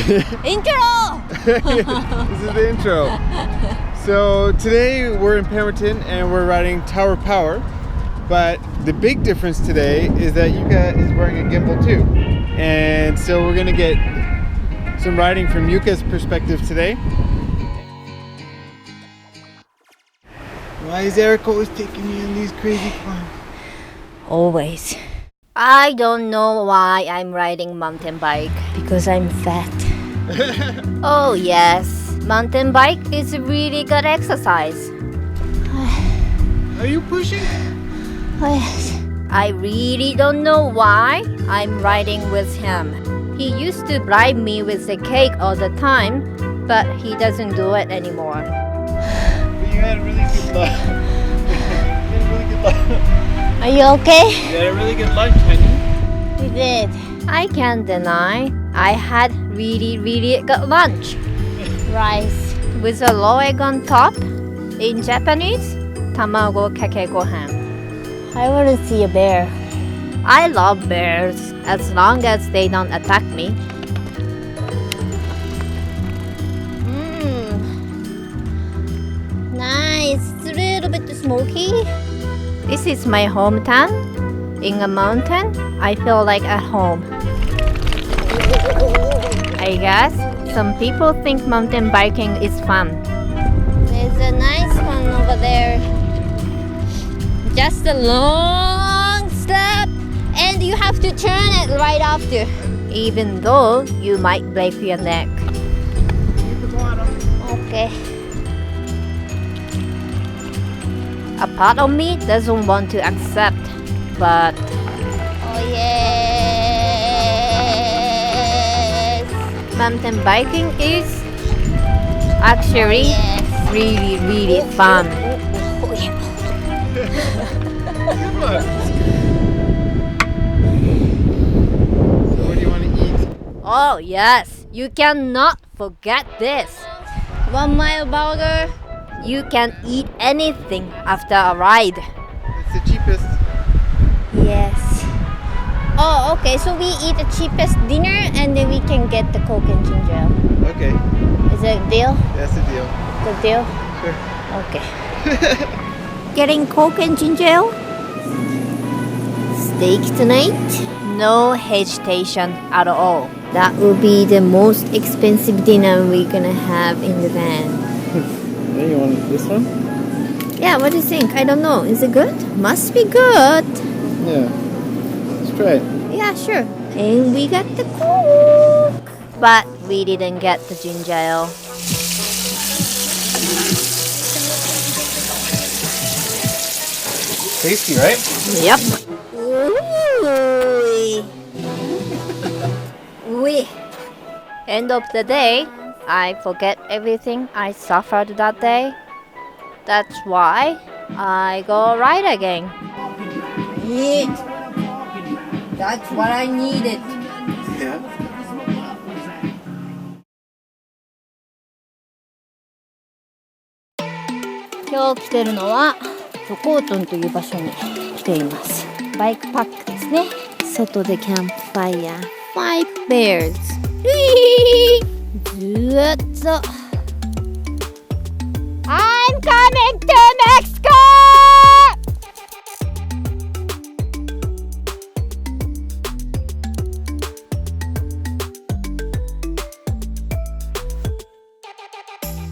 Intro! This is the intro. So today we're in Pemberton and we're riding Tower Power. But the big difference today is that Yuka is wearing a gimbal too. And so we're gonna get some riding from Yuka's perspective today. Why is Eric always taking me on these crazy climbs? Always. I don't know why I'm riding mountain bike. Because I'm fat. Oh yes, mountain bike is a really good exercise. Are you pushing? I really don't know why I'm riding with him. He used to bribe me with the cake all the time, but he doesn't do it anymore. But you had really good luck. Are you okay? You had a really good lunch, honey. We did. I can't deny I had really good lunch. Rice with a low egg on top. In Japanese, tamago kake gohan. I want to see a bear. I love bears as long as they don't attack me. Nice. It's a little bit smoky. This is my hometown. In a mountain, I feel like at home. I guess some people think mountain biking is fun. There's a nice one over there. Just a long step, and you have to turn it right after. Even though you might break your neck. Okay. A part of me doesn't want to accept, but oh yes, mountain biking is actually really fun. So what do you want to eat? Oh yes, you cannot forget this. 1 mile burger. You can eat anything after a ride. It's the cheapest. Yes. Oh, okay. So we eat the cheapest dinner and then we can get the Coke and ginger ale. Okay, Is it a deal? that's the deal. Good deal? Sure. Okay. Getting Coke and ginger ale? Steak tonight? No hesitation at all. That will be the most expensive dinner we're gonna have in the van. Hey, you want this one? Yeah, what do you think? I don't know. Is it good? Must be good. Yeah. Let's try it. Yeah, sure. And we got the Coke. But we didn't get the ginger ale. Tasty, right? Yep. Ooh. End of the day, I forget everything I suffered that day. That's why I go ride again. Eat. That's what I needed. Yeah. 今日来てるのはチョコートンという場所に来ています。バイクパックですね。外でキャンプファイヤー。5 bears。ずーっと